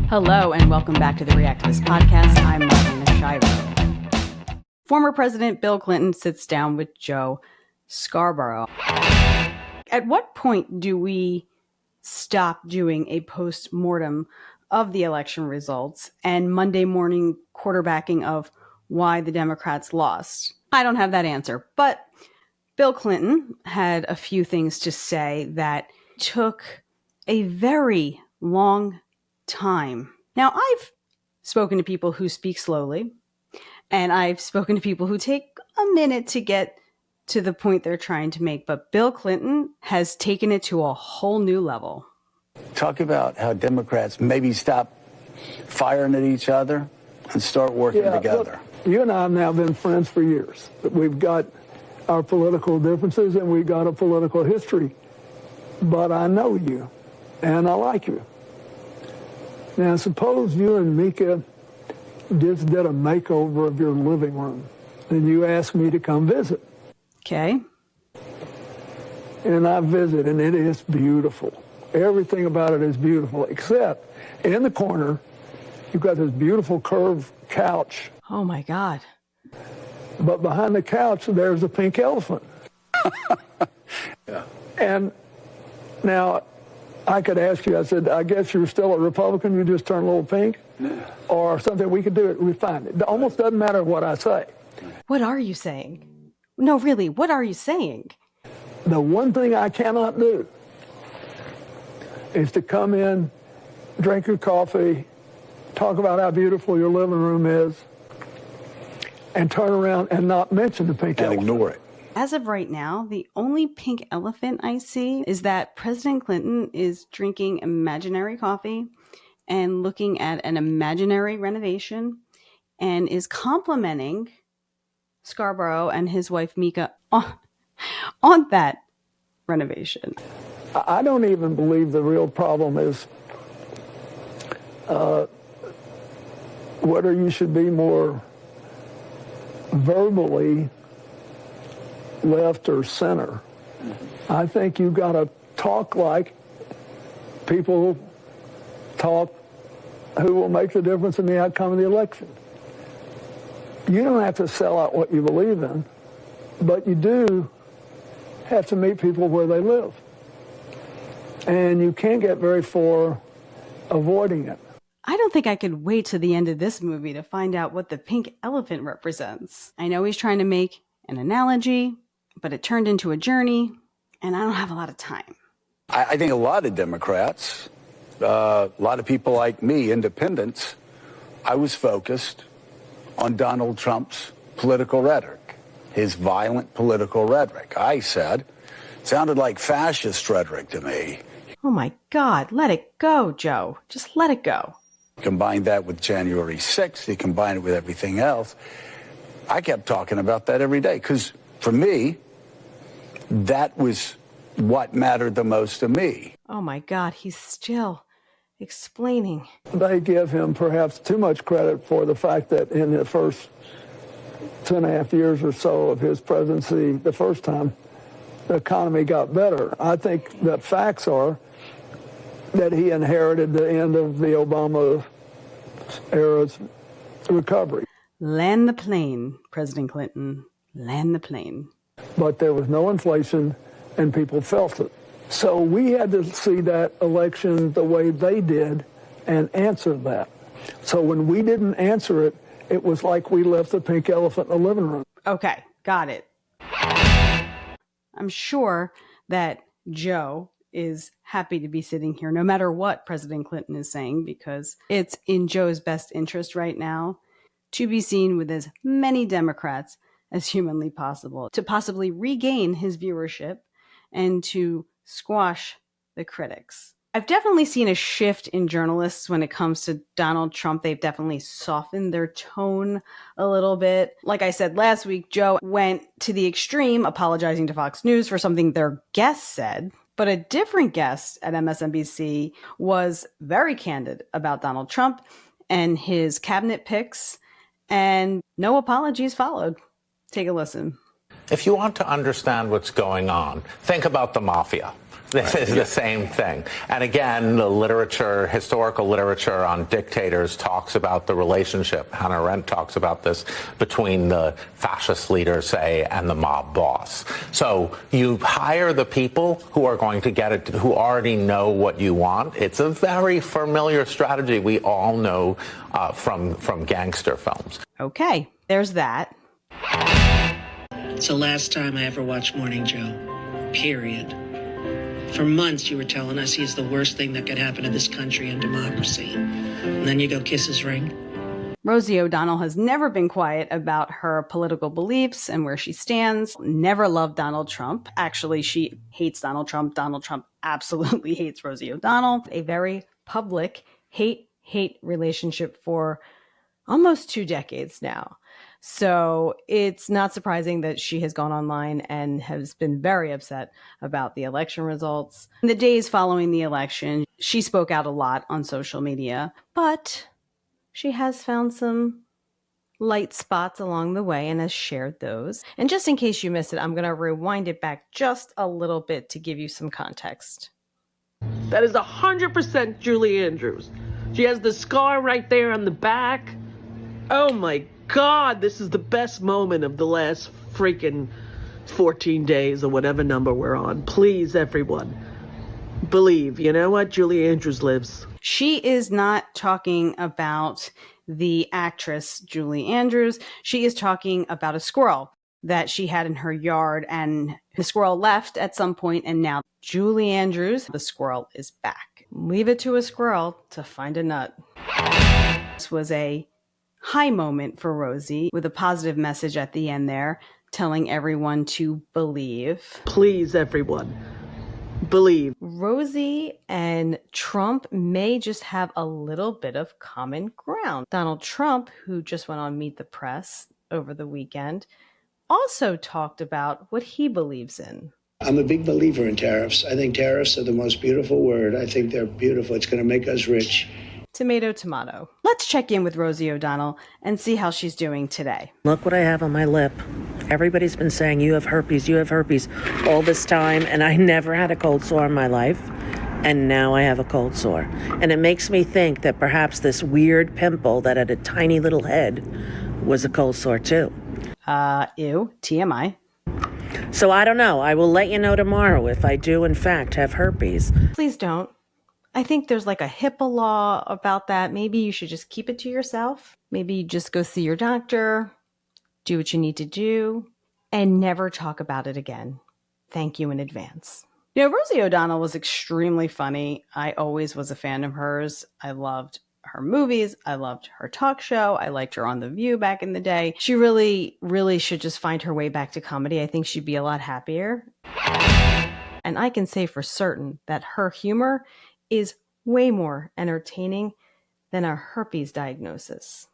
Hello and welcome back to the Reactivist Podcast. I'm Marlena Shiro. Former President Bill Clinton sits down with Joe Scarborough. At what point do we stop doing a post-mortem of the election results and Monday morning quarterbacking of why the Democrats lost? I don't have that answer, but Bill Clinton had a few things to say that took a very long time. Now, I've spoken to people who speak slowly, and I've spoken to people who take a minute to get to the point they're trying to make, but Bill Clinton has taken it to a whole new level. Talk about how Democrats maybe stop firing at each other and start working together. Look, you and I have now been friends for years. We've got our political differences and we've got a political history, but I know you and I like you. Now, suppose you and Mika just did a makeover of your living room and you asked me to come visit. Okay. And I visit, and it is beautiful. Everything about it is beautiful, except in the corner, you've got this beautiful curved couch. Oh, my God. But behind the couch, there's a pink elephant. Yeah. And now, I could ask you, I said, I guess you're still a Republican, you just turn a little pink? Yeah. Or something, we could do it, refine it. It almost doesn't matter what I say. What are you saying? No, really, what are you saying? The one thing I cannot do is to come in, drink your coffee, talk about how beautiful your living room is, and turn around and not mention the pink elephant. And ignore it. As of right now, the only pink elephant I see is that President Clinton is drinking imaginary coffee and looking at an imaginary renovation and is complimenting Scarborough and his wife Mika on that renovation. I don't even believe the real problem is whether you should be more verbally left or center. I think you've got to talk like people talk who will make the difference in the outcome of the election. You don't have to sell out what you believe in, but you do have to meet people where they live. And you can't get very far avoiding it. I don't think I could wait to the end of this movie to find out what the pink elephant represents. I know he's trying to make an analogy, but it turned into a journey, and I don't have a lot of time. I think a lot of Democrats, a lot of people like me, independents, I was focused on Donald Trump's political rhetoric, his violent political rhetoric. I said, it sounded like fascist rhetoric to me. Oh my God, let it go, Joe. Just let it go. Combine that with January 6th, you combine it with everything else. I kept talking about that every day because for me, that was what mattered the most to me. Oh my God, he's still explaining. They give him perhaps too much credit for the fact that in the first 2.5 years or so of his presidency, the first time, the economy got better. I think the facts are that he inherited the end of the Obama era's recovery. Land the plane, President Clinton. Land the plane. But there was no inflation, and people felt it. So we had to see that election the way they did and answer that. So when we didn't answer it, it was like we left the pink elephant in the living room. Okay, got it. I'm sure that Joe is happy to be sitting here no matter what President Clinton is saying, because it's in Joe's best interest right now to be seen with as many Democrats as humanly possible, to possibly regain his viewership and to squash the critics. I've definitely seen a shift in journalists when it comes to Donald Trump. They've definitely softened their tone a little bit. Like I said last week, Joe went to the extreme, apologizing to Fox News for something their guest said. But a different guest at MSNBC was very candid about Donald Trump and his cabinet picks, and no apologies followed. Take a listen. If you want to understand what's going on, think about the mafia. This is the same thing. And again, the literature, historical literature on dictators talks about the relationship, Hannah Arendt talks about this, between the fascist leader, say, and the mob boss. So you hire the people who are going to get it, who already know what you want. It's a very familiar strategy we all know from gangster films. Okay, there's that. It's the last time I ever watched Morning Joe, period. For months you were telling us he's the worst thing that could happen to this country and democracy. And then you go kiss his ring. Rosie O'Donnell has never been quiet about her political beliefs and where she stands. Never loved Donald Trump. Actually, she hates Donald Trump. Donald Trump absolutely hates Rosie O'Donnell. A very public hate relationship for almost 2 decades now. So it's not surprising that she has gone online and has been very upset about the election results. In the days following the election, she spoke out a lot on social media, but she has found some light spots along the way and has shared those. And just in case you missed it, I'm going to rewind it back just a little bit to give you some context. That is 100% Julie Andrews. She has the scar right there on the back. Oh my God, this is the best moment of the last freaking 14 days or whatever number we're on. Please, everyone, believe. You know what? Julie Andrews lives. She is not talking about the actress Julie Andrews. She is talking about a squirrel that she had in her yard, and the squirrel left at some point, and now Julie Andrews, the squirrel, is back. Leave it to a squirrel to find a nut. This was a high moment for Rosie, with a positive message at the end there, telling everyone to believe. Please, everyone, believe. Rosie and Trump may just have a little bit of common ground. Donald Trump, who just went on Meet the Press over the weekend, also talked about what he believes in. I'm a big believer in tariffs. I think tariffs are the most beautiful word. I think they're beautiful. It's going to make us rich. Tomato, tomato. Let's check in with Rosie O'Donnell and see how she's doing today. Look what I have on my lip. Everybody's been saying you have herpes all this time, and I never had a cold sore in my life, and now I have a cold sore. And it makes me think that perhaps this weird pimple that had a tiny little head was a cold sore too. Ew, TMI. So I don't know. I will let you know tomorrow if I do in fact have herpes. Please don't. I think there's like a HIPAA law about that. Maybe you should just keep it to yourself. Maybe you just go see your doctor, do what you need to do, and never talk about it again. Thank you in advance. You know, Rosie O'Donnell was extremely funny. I always was a fan of hers. I loved her movies. I loved her talk show. I liked her on The View back in the day. She really, really should just find her way back to comedy. I think she'd be a lot happier. And I can say for certain that her humor is way more entertaining than a herpes diagnosis.